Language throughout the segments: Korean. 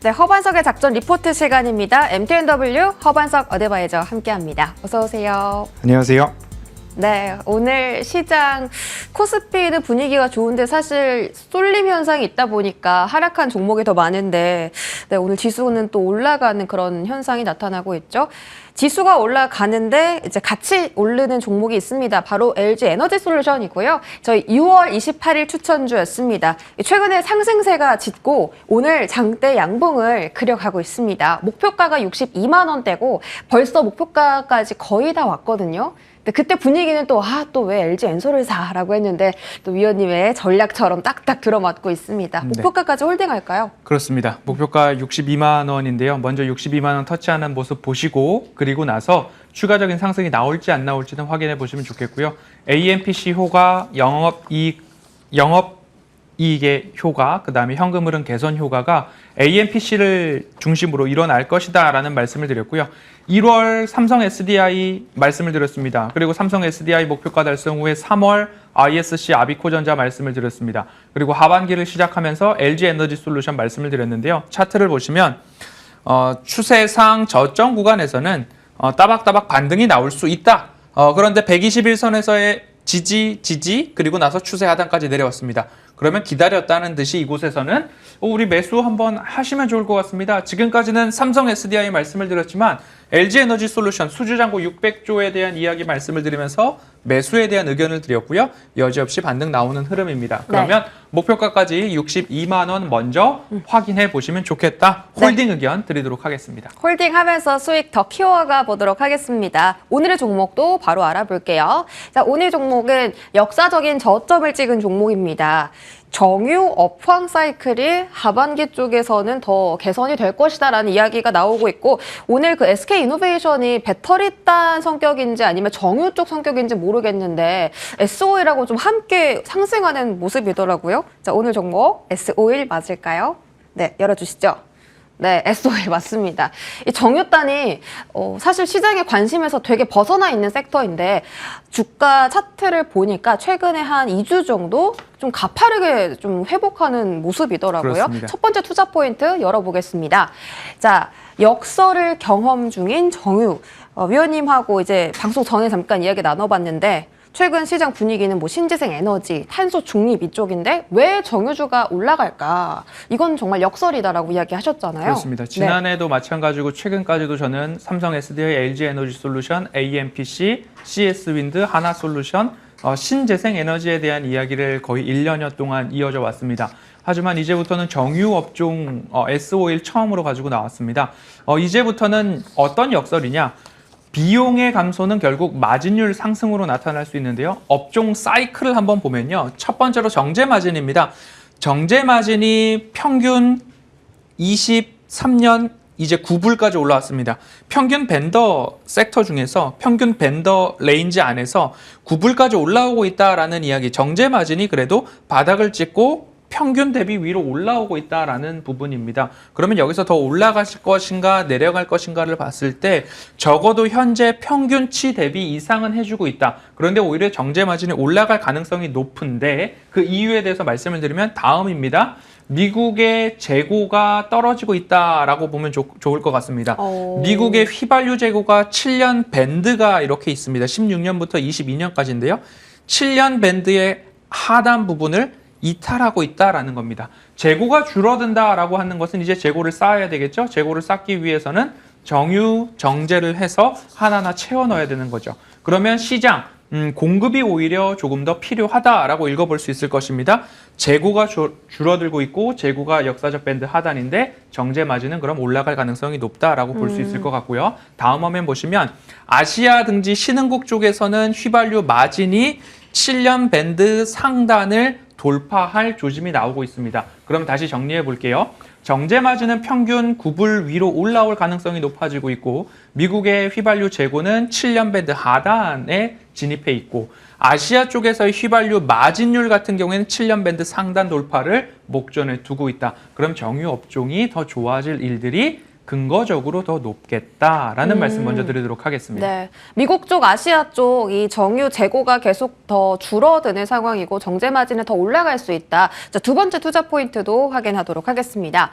네, 허반석의 작전 리포트 시간입니다. MTNW 허반석 어드바이저 함께합니다. 어서 오세요. 안녕하세요. 네, 오늘 시장 코스피는 분위기가 좋은데 사실 쏠림 현상이 있다 보니까 하락한 종목이 더 많은데 네, 오늘 지수는 또 올라가는 그런 현상이 나타나고 있죠. 지수가 올라가는데 이제 같이 오르는 종목이 있습니다. 바로 LG 에너지 솔루션이고요. 저희 6월 28일 추천주였습니다. 최근에 상승세가 짙고 오늘 장대 양봉을 그려가고 있습니다. 목표가가 62만 원대고 벌써 목표가까지 거의 다 왔거든요. 근데 그때 분위기는 또 왜 LG 엔솔을 사라고 했는데 또 위원님의 전략처럼 딱딱 들어맞고 있습니다. 목표가까지 홀딩할까요? 그렇습니다. 목표가 62만 원인데요. 먼저 62만 원 터치하는 모습 보시고 그리고 나서 추가적인 상승이 나올지 안 나올지는 확인해 보시면 좋겠고요. AMPC 효과, 영업이익의 효과, 그다음에 현금 흐름 개선 효과가 AMPC를 중심으로 일어날 것이다라는 말씀을 드렸고요. 1월 삼성 SDI 말씀을 드렸습니다. 그리고 삼성 SDI 목표가 달성 후에 3월 ISC 아비코전자 말씀을 드렸습니다. 그리고 하반기를 시작하면서 LG 에너지 솔루션 말씀을 드렸는데요. 차트를 보시면 추세상 저점 구간에서는 따박따박 반등이 나올 수 있다. 그런데 121선에서의 지지 그리고 나서 추세 하단까지 내려왔습니다. 그러면 기다렸다는 듯이 이곳에서는 우리 매수 한번 하시면 좋을 것 같습니다. 지금까지는 삼성 SDI 말씀을 드렸지만 LG 에너지 솔루션 수주잔고 600조에 대한 이야기 말씀을 드리면서 매수에 대한 의견을 드렸고요. 여지없이 반등 나오는 흐름입니다. 그러면 목표가까지 62만 원 먼저 확인해 보시면 좋겠다. 홀딩 의견 드리도록 하겠습니다. 홀딩하면서 수익 더 키워가 보도록 하겠습니다. 오늘의 종목도 바로 알아볼게요. 자, 오늘 종목은 역사적인 저점을 찍은 종목입니다. 정유 업황 사이클이 하반기 쪽에서는 더 개선이 될 것이다라는 이야기가 나오고 있고 오늘 그 SK이노베이션이 배터리단 성격인지 아니면 정유 쪽 성격인지 모르겠는데 S-오일하고 좀 함께 상승하는 모습이더라고요. 자, 오늘 종목 S-오일 맞을까요? 네, 열어주시죠. 네, S-오일 맞습니다. 이 정유단이 사실 시장의 관심에서 되게 벗어나 있는 섹터인데 주가 차트를 보니까 최근에 한 2주 정도 좀 가파르게 좀 회복하는 모습이더라고요. 그렇습니다. 첫 번째 투자 포인트 열어보겠습니다. 자, 역설을 경험 중인 정유. 위원님하고 이제 방송 전에 잠깐 이야기 나눠봤는데 최근 시장 분위기는 뭐 신재생 에너지, 탄소 중립 이쪽인데 왜 정유주가 올라갈까? 이건 정말 역설이다라고 이야기하셨잖아요. 그렇습니다. 지난해도 마찬가지고 최근까지도 저는 삼성 SDI, LG 에너지 솔루션, AMPC, CS 윈드, 하나 솔루션, 신재생 에너지에 대한 이야기를 거의 1년여 동안 이어져 왔습니다. 하지만 이제부터는 정유 업종 S-오일 처음으로 가지고 나왔습니다. 이제부터는 어떤 역설이냐? 비용의 감소는 결국 마진율 상승으로 나타날 수 있는데요. 업종 사이클을 한번 보면요. 첫 번째로 정제 마진입니다. 정제 마진이 평균 23년 이제 9불까지 올라왔습니다. 평균 벤더 섹터 중에서 평균 벤더 레인지 안에서 9불까지 올라오고 있다라는 이야기. 정제 마진이 그래도 바닥을 찍고 평균 대비 위로 올라오고 있다라는 부분입니다. 그러면 여기서 더 올라갈 것인가 내려갈 것인가를 봤을 때 적어도 현재 평균치 대비 이상은 해주고 있다. 그런데 오히려 정제 마진이 올라갈 가능성이 높은데 그 이유에 대해서 말씀을 드리면 다음입니다. 미국의 재고가 떨어지고 있다라고 보면 좋을 것 같습니다. 미국의 휘발유 재고가 7년 밴드가 이렇게 있습니다. 16년부터 22년까지인데요. 7년 밴드의 하단 부분을 이탈하고 있다라는 겁니다. 재고가 줄어든다라고 하는 것은 이제 재고를 쌓아야 되겠죠. 재고를 쌓기 위해서는 정유, 정제를 해서 하나하나 채워 넣어야 되는 거죠. 그러면 시장, 공급이 오히려 조금 더 필요하다라고 읽어볼 수 있을 것입니다. 재고가 줄어들고 있고 재고가 역사적 밴드 하단인데 정제 마진은 그럼 올라갈 가능성이 높다라고 볼 수 있을 것 같고요. 다음 화면 보시면 아시아 등지 신흥국 쪽에서는 휘발유 마진이 7년 밴드 상단을 돌파할 조짐이 나오고 있습니다. 그럼 다시 정리해 볼게요. 정제 마진은 평균 9불 위로 올라올 가능성이 높아지고 있고 미국의 휘발유 재고는 7년 밴드 하단에 진입해 있고 아시아 쪽에서의 휘발유 마진율 같은 경우에는 7년 밴드 상단 돌파를 목전에 두고 있다. 그럼 정유 업종이 더 좋아질 일들이 근거적으로 더 높겠다라는 말씀 먼저 드리도록 하겠습니다. 네, 미국 쪽, 아시아 쪽 이 정유 재고가 계속 더 줄어드는 상황이고 정제 마진은 더 올라갈 수 있다. 자, 두 번째 투자 포인트도 확인하도록 하겠습니다.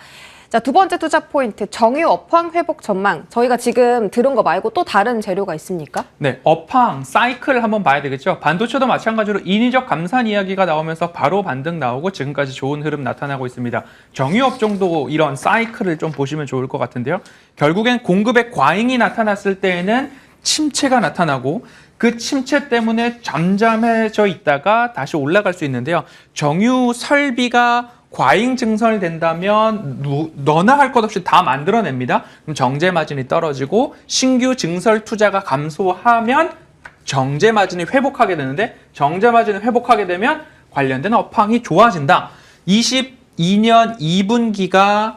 자, 두 번째 투자 포인트, 정유 업황 회복 전망. 저희가 지금 들은 거 말고 또 다른 재료가 있습니까? 네, 업황, 사이클 한번 봐야 되겠죠. 반도체도 마찬가지로 인위적 감산 이야기가 나오면서 바로 반등 나오고 지금까지 좋은 흐름 나타나고 있습니다. 정유업종도 이런 사이클을 좀 보시면 좋을 것 같은데요. 결국엔 공급의 과잉이 나타났을 때에는 침체가 나타나고 그 침체 때문에 잠잠해져 있다가 다시 올라갈 수 있는데요. 정유 설비가 과잉 증설된다면 너나 할 것 없이 다 만들어냅니다. 그럼 정제 마진이 떨어지고 신규 증설 투자가 감소하면 정제 마진이 회복하게 되는데 정제 마진이 회복하게 되면 관련된 업황이 좋아진다. 22년 2분기가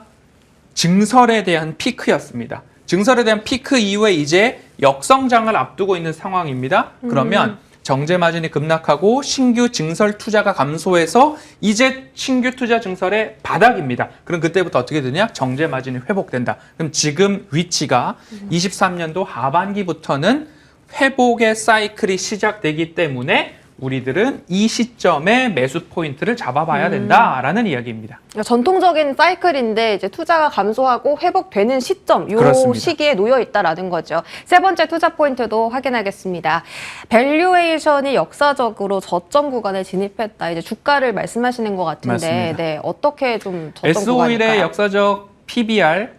증설에 대한 피크였습니다. 증설에 대한 피크 이후에 이제 역성장을 앞두고 있는 상황입니다. 그러면 정제 마진이 급락하고 신규 증설 투자가 감소해서 이제 신규 투자 증설의 바닥입니다. 그럼 그때부터 어떻게 되냐? 정제 마진이 회복된다. 그럼 지금 위치가 23년도 하반기부터는 회복의 사이클이 시작되기 때문에 우리들은 이 시점에 매수 포인트를 잡아봐야 된다라는 이야기입니다. 그러니까 전통적인 사이클인데 이제 투자가 감소하고 회복되는 시점, 이 그렇습니다. 시기에 놓여 있다라는 거죠. 세 번째 투자 포인트도 확인하겠습니다. 밸류에이션이 역사적으로 저점 구간에 진입했다. 이제 주가를 말씀하시는 것 같은데, 맞습니다. 네, 어떻게 좀 저점 S-오일의 구간일까요? 역사적 PBR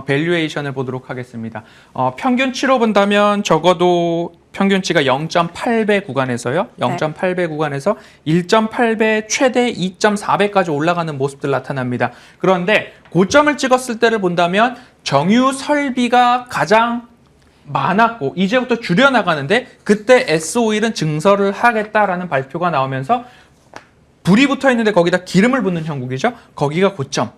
밸류에이션을 보도록 하겠습니다. 평균치로 본다면 적어도 평균치가 0.8배 구간에서요. 0.8배 구간에서 1.8배 최대 2.4배까지 올라가는 모습들 나타납니다. 그런데 고점을 찍었을 때를 본다면 정유 설비가 가장 많았고 이제부터 줄여나가는데 그때 S-오일은 증설을 하겠다라는 발표가 나오면서 불이 붙어 있는데 거기다 기름을 붓는 형국이죠. 거기가 고점,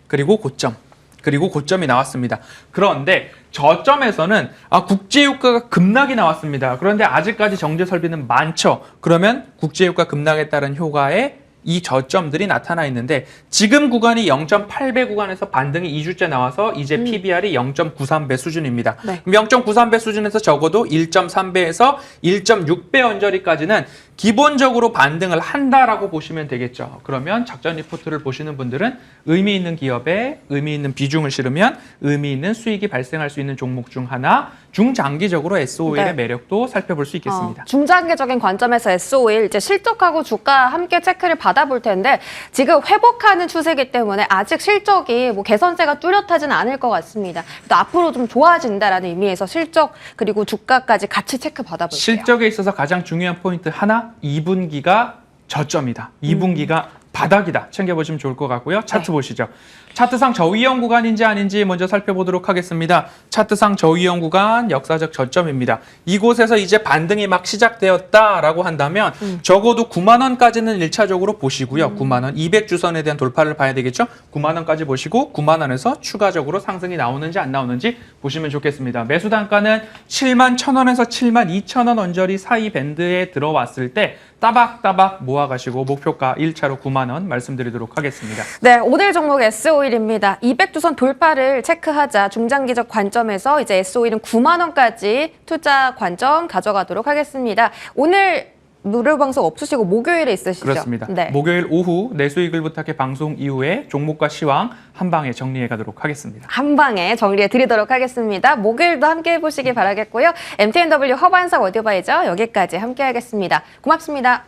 그리고 고점. 그리고 고점이 나왔습니다. 그런데 저점에서는 국제유가가 급락이 나왔습니다. 그런데 아직까지 정제 설비는 많죠. 그러면 국제유가 급락에 따른 효과에 이 저점들이 나타나 있는데 지금 구간이 0.8배 구간에서 반등이 2주째 나와서 이제 PBR이 0.93배 수준입니다. 네. 그럼 0.93배 수준에서 적어도 1.3배에서 1.6배 언저리까지는 기본적으로 반등을 한다라고 보시면 되겠죠. 그러면 작전 리포트를 보시는 분들은 의미 있는 기업에 의미 있는 비중을 실으면 의미 있는 수익이 발생할 수 있는 종목 중 하나, 중장기적으로 S-오일의 네. 매력도 살펴볼 수 있겠습니다. 중장기적인 관점에서 S-오일 이제 실적하고 주가 함께 체크를 받아볼 텐데 지금 회복하는 추세이기 때문에 아직 실적이 뭐 개선세가 뚜렷하지는 않을 것 같습니다. 또 앞으로 좀 좋아진다라는 의미에서 실적 그리고 주가까지 같이 체크 받아볼게요. 실적에 있어서 가장 중요한 포인트 하나, 2분기가 저점이다. 2분기가 바닥이다. 챙겨보시면 좋을 것 같고요. 차트 보시죠. 차트상 저위험 구간인지 아닌지 먼저 살펴보도록 하겠습니다. 차트상 저위험 구간 역사적 저점입니다. 이곳에서 이제 반등이 막 시작되었다라고 한다면 적어도 9만 원까지는 1차적으로 보시고요. 9만 원, 200주선에 대한 돌파를 봐야 되겠죠. 9만 원까지 보시고 9만 원에서 추가적으로 상승이 나오는지 안 나오는지 보시면 좋겠습니다. 매수 단가는 7만 1,000원에서 7만 2,000원 언저리 사이 밴드에 들어왔을 때 따박따박 모아가시고 목표가 1차로 9만 원 말씀드리도록 하겠습니다. 네, 오늘 종목 S-오일입니다. 200주선 돌파를 체크하자 중장기적 관점에서 이제 S-오일은 9만 원까지 투자 관점 가져가도록 하겠습니다. 오늘 무료 방송 없으시고 목요일에 있으시죠? 그렇습니다. 네. 목요일 오후 내 수익을 부탁해 방송 이후에 종목과 시황 한 방에 정리해 가도록 하겠습니다. 한 방에 정리해 드리도록 하겠습니다. 목요일도 함께 해보시기 바라겠고요. MTNW 허반석 오디오바이저 여기까지 함께 하겠습니다. 고맙습니다.